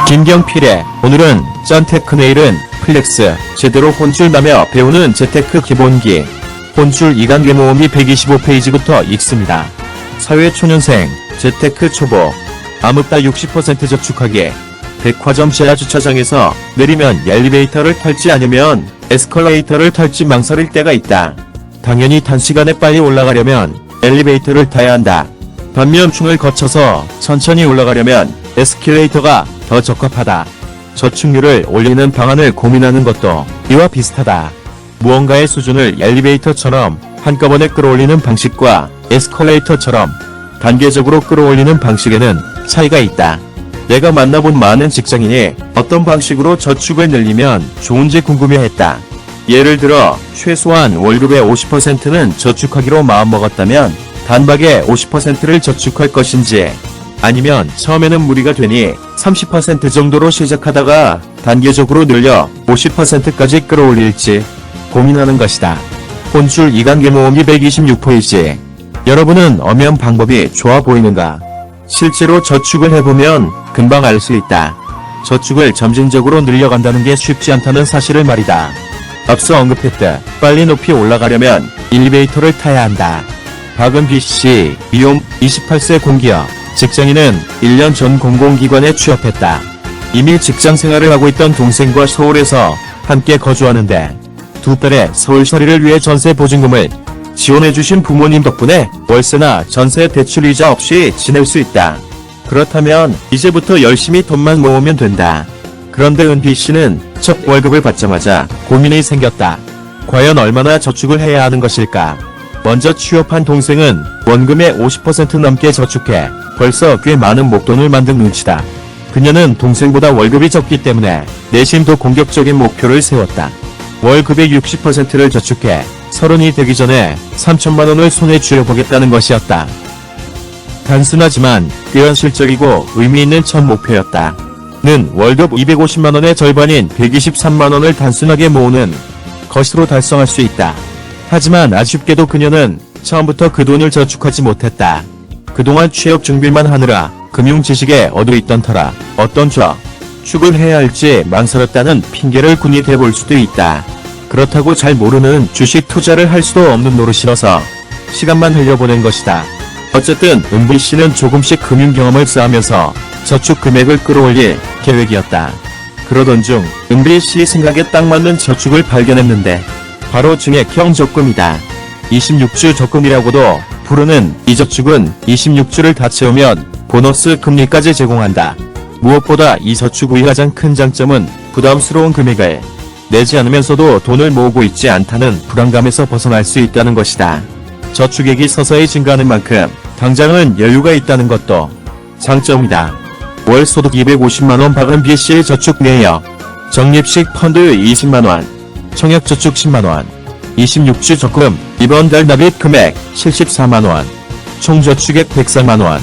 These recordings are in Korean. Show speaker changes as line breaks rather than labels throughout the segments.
김경필의 오늘은 짠테크네일은 플렉스 제대로 혼쭐나며 배우는 재테크 기본기. 혼쭐 2단계 모음이 125페이지부터 읽습니다. 사회초년생 재테크 초보 아무따 60% 저축하기. 백화점 지하주차장에서 내리면 엘리베이터를 탈지 아니면 에스컬레이터를 탈지 망설일 때가 있다. 당연히 단시간에 빨리 올라가려면 엘리베이터를 타야 한다. 반면 층을 거쳐서 천천히 올라가려면 에스컬레이터가 더 적합하다. 저축률을 올리는 방안을 고민하는 것도 이와 비슷하다. 무언가의 수준을 엘리베이터처럼 한꺼번에 끌어올리는 방식과 에스컬레이터처럼 단계적으로 끌어올리는 방식에는 차이가 있다. 내가 만나본 많은 직장인이 어떤 방식으로 저축을 늘리면 좋은지 궁금해했다. 예를 들어 최소한 월급의 50%는 저축하기로 마음먹었다면 단박에 50%를 저축할 것인지, 아니면 처음에는 무리가 되니 30% 정도로 시작하다가 단계적으로 늘려 50%까지 끌어올릴지 고민하는 것이다. 혼쭐 2단계 모음이 126페이지. 여러분은 엄연 방법이 좋아 보이는가? 실제로 저축을 해보면 금방 알 수 있다. 저축을 점진적으로 늘려간다는 게 쉽지 않다는 사실을 말이다. 앞서 언급했듯 빨리 높이 올라가려면 엘리베이터를 타야 한다. 박은비씨, 미혼, 28세 공기업, 직장인은 1년 전 공공기관에 취업했다. 이미 직장 생활을 하고 있던 동생과 서울에서 함께 거주하는데 두 딸의 서울서리를 위해 전세 보증금을 지원해주신 부모님 덕분에 월세나 전세 대출이자 없이 지낼 수 있다. 그렇다면 이제부터 열심히 돈만 모으면 된다. 그런데 은비씨는 첫 월급을 받자마자 고민이 생겼다. 과연 얼마나 저축을 해야 하는 것일까? 먼저 취업한 동생은 원금의 50% 넘게 저축해 벌써 꽤 많은 목돈을 만든 눈치다. 그녀는 동생보다 월급이 적기 때문에 내심 더 공격적인 목표를 세웠다. 월급의 60%를 저축해 30이 되기 전에 3천만 원을 손에 쥐어보겠다는 것이었다. 단순하지만 꽤 현실적이고 의미 있는 첫 목표였다. 는 월급 250만 원의 절반인 123만 원을 단순하게 모으는 것으로 달성할 수 있다. 하지만 아쉽게도 그녀는 처음부터 그 돈을 저축하지 못했다. 그동안 취업 준비만 하느라 금융 지식에 어두있던 터라 어떤 저축을 해야 할지 망설였다는 핑계를 군이 대볼 수도 있다. 그렇다고 잘 모르는 주식 투자를 할 수도 없는 노릇이라서 시간만 흘려보낸 것이다. 어쨌든 은비씨는 조금씩 금융 경험을 쌓으면서 저축 금액을 끌어올릴 계획이었다. 그러던 중 은비씨 생각에 딱 맞는 저축을 발견했는데 바로 증액형 적금이다. 26주 적금이라고도 부르는 이 저축은 26주를 다 채우면 보너스 금리까지 제공한다. 무엇보다 이 저축의 가장 큰 장점은 부담스러운 금액을 내지 않으면서도 돈을 모으고 있지 않다는 불안감에서 벗어날 수 있다는 것이다. 저축액이 서서히 증가하는 만큼 당장은 여유가 있다는 것도 장점이다. 월 소득 250만원 박은비씨의 저축 내역. 적립식 펀드 20만원, 청약저축 10만원, 26주 적금, 이번 달 납입 금액 74만원, 총저축액 104만원,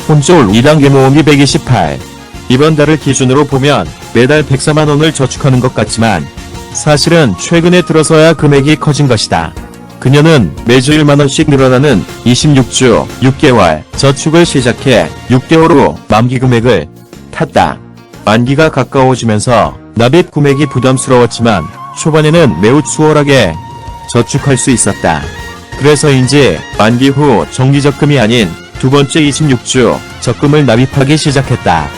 혼쭐 2단계 모음이 128. 이번 달을 기준으로 보면 매달 104만원을 저축하는 것 같지만 사실은 최근에 들어서야 금액이 커진 것이다. 그녀는 매주 1만원씩 늘어나는 26주 6개월 저축을 시작해 6개월 후 만기 금액을 탔다. 만기가 가까워지면서 납입 금액이 부담스러웠지만 초반에는 매우 수월하게 저축할 수 있었다. 그래서인지 만기 후 정기적금이 아닌 두 번째 26주 적금을 납입하기 시작했다.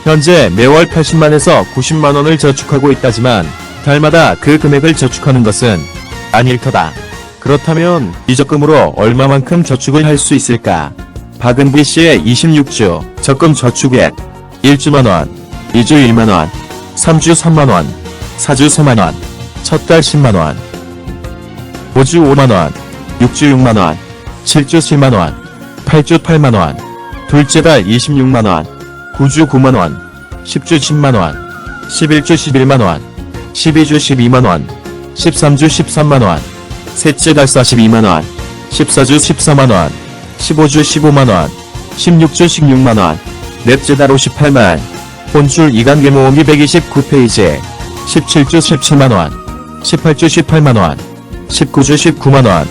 현재 매월 80만에서 90만원을 저축하고 있다지만 달마다 그 금액을 저축하는 것은 아닐 터다. 그렇다면 이 적금으로 얼마만큼 저축을 할 수 있을까? 박은비씨의 26주 적금 저축액 1주 만원, 2주 1만원, 3주 3만원, 4주 3만원, 첫 달 10만원, 5주 5만원, 6주 6만원, 7주 7만원, 8주 8만원, 둘째 달 26만원, 9주 9만원, 10주 10만원, 11주 11만원, 12주 12만원, 13주 13만원, 셋째 달 42만원, 14주 14만원, 15주 15만원, 16주 16만원, 넷째 달 58만. 혼쭐 2단계 모음이 129페이지. 17주 17만원, 18주 18만원, 19주 19만원,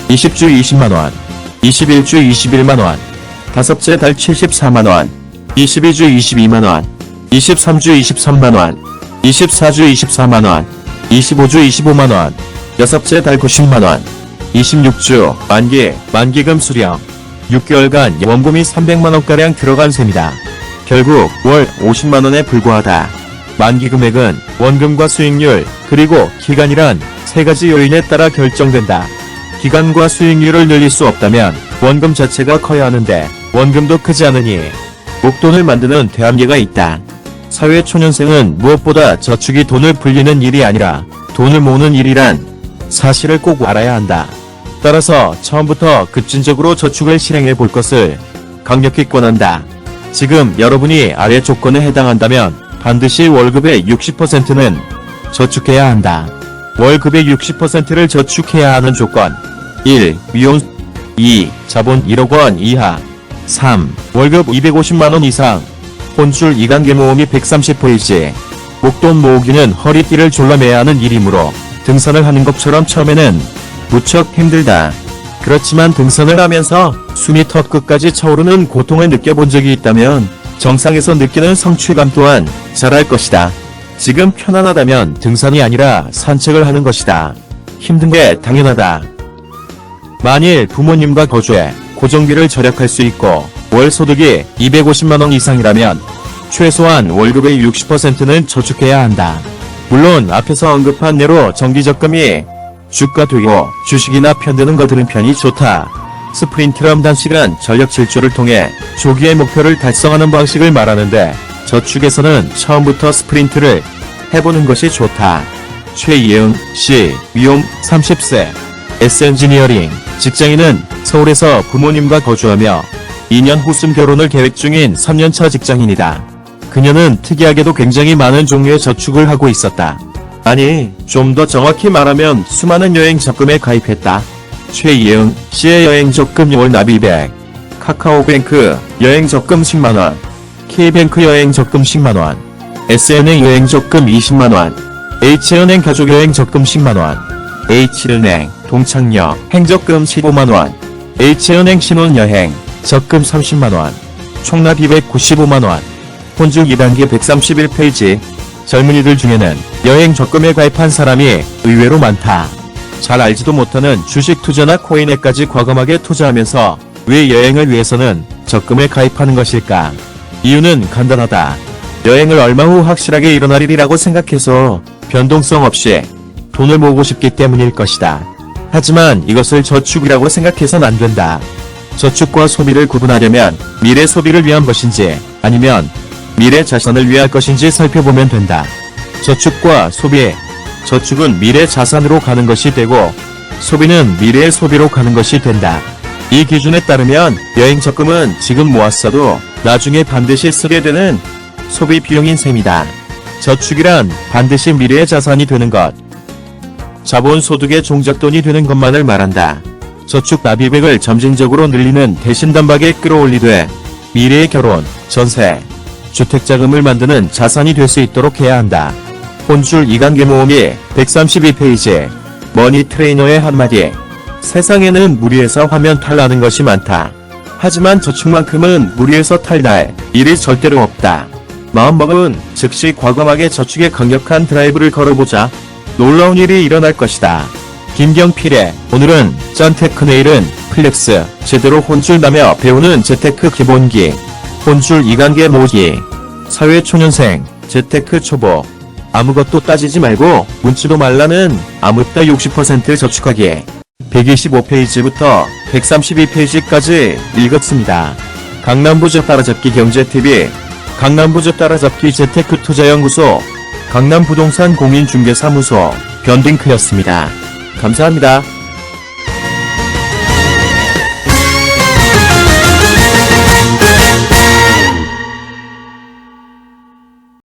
20주 20만원, 21주 21만원, 다섯째 달 74만원, 22주 22만원, 23주 23만원, 24주 24만원, 25주 25만원, 여섯째 달 90만원, 26주 만기금 수령, 6개월간 원금이 300만원가량 들어간 셈이다. 결국 월 50만원에 불과하다. 만기 금액은 원금과 수익률, 그리고 기간이란 세 가지 요인에 따라 결정된다. 기간과 수익률을 늘릴 수 없다면 원금 자체가 커야 하는데 원금도 크지 않으니 목돈을 만드는 대한계가 있다. 사회 초년생은 무엇보다 저축이 돈을 불리는 일이 아니라 돈을 모으는 일이란 사실을 꼭 알아야 한다. 따라서 처음부터 급진적으로 저축을 실행해 볼 것을 강력히 권한다. 지금 여러분이 아래 조건에 해당한다면 반드시 월급의 60%는 저축해야 한다. 월급의 60%를 저축해야 하는 조건. 1. 위험. 2. 자본 1억 원 이하. 3. 월급 250만원 이상. 혼줄 이간계 모음이 130페이지. 목돈 모으기는 허리띠를 졸라매야 하는 일이므로 등산을 하는 것처럼 처음에는 무척 힘들다. 그렇지만 등산을 하면서 숨이 턱끝까지 차오르는 고통을 느껴본 적이 있다면 정상에서 느끼는 성취감 또한 잘할 것이다. 지금 편안하다면 등산이 아니라 산책을 하는 것이다. 힘든 게 당연하다. 만일 부모님과 거주해 고정비를 절약할 수 있고 월 소득이 250만원 이상이라면 최소한 월급의 60%는 저축해야 한다. 물론 앞에서 언급한 대로 정기적금이 주가 되고 주식이나 편드는 거 들은 편이 좋다. 스프린트럼 단시간 전력 질주를 통해 조기의 목표를 달성하는 방식을 말하는데 저축에서는 처음부터 스프린트를 해보는 것이 좋다. 최이응 씨, 미용 30세, S엔지니어링, 직장인은 서울에서 부모님과 거주하며 2년 후 결혼을 계획 중인 3년차 직장인이다. 그녀는 특이하게도 굉장히 많은 종류의 저축을 하고 있었다. 아니, 좀 더 정확히 말하면 수많은 여행 적금에 가입했다. 최이응 씨의 여행 적금 월 납입 100, 카카오뱅크 여행 적금 10만원, K뱅크 여행 적금 10만원, S은행 여행 적금 20만원, H은행 가족 여행 적금 10만원, H은행 동창역 행적금 15만원, H은행 신혼여행 적금 30만원, 총납 295만원, 혼줄 2단계 131페이지. 젊은이들 중에는 여행 적금에 가입한 사람이 의외로 많다. 잘 알지도 못하는 주식 투자나 코인에까지 과감하게 투자하면서 왜 여행을 위해서는 적금에 가입하는 것일까? 이유는 간단하다. 여행을 얼마 후 확실하게 일어날 일이라고 생각해서 변동성 없이 돈을 모으고 싶기 때문일 것이다. 하지만 이것을 저축이라고 생각해선 안 된다. 저축과 소비를 구분하려면 미래 소비를 위한 것인지 아니면 미래 자산을 위할 것인지 살펴보면 된다. 저축과 소비. 저축은 미래 자산으로 가는 것이 되고 소비는 미래의 소비로 가는 것이 된다. 이 기준에 따르면 여행 적금은 지금 모았어도 나중에 반드시 쓰게 되는 소비 비용인 셈이다. 저축이란 반드시 미래의 자산이 되는 것. 자본 소득의 종잣돈이 되는 것만을 말한다. 저축 납입액을 점진적으로 늘리는 대신 단박에 끌어올리되 미래의 결혼, 전세, 주택자금을 만드는 자산이 될 수 있도록 해야 한다. 혼줄 이간계 모음이 132페이지. 머니 트레이너의 한마디. 세상에는 무리해서 화면 탈나는 것이 많다. 하지만 저축만큼은 무리해서 탈날 일이 절대로 없다. 마음먹은 즉시 과감하게 저축에 강력한 드라이브를 걸어보자. 놀라운 일이 일어날 것이다. 김경필의 오늘은 짠테크 내일은 플렉스 제대로 혼줄 나며 배우는 재테크 기본기. 혼줄 이간계 모으기. 사회초년생 재테크 초보. 아무것도 따지지 말고 묻지도 말라는 아무따 60% 저축하기. 125페이지부터 132페이지까지 읽었습니다. 강남부자 따라잡기 경제TV, 강남부자 따라잡기 재테크 투자연구소, 강남부동산 공인중개사무소 변딩크였습니다. 감사합니다.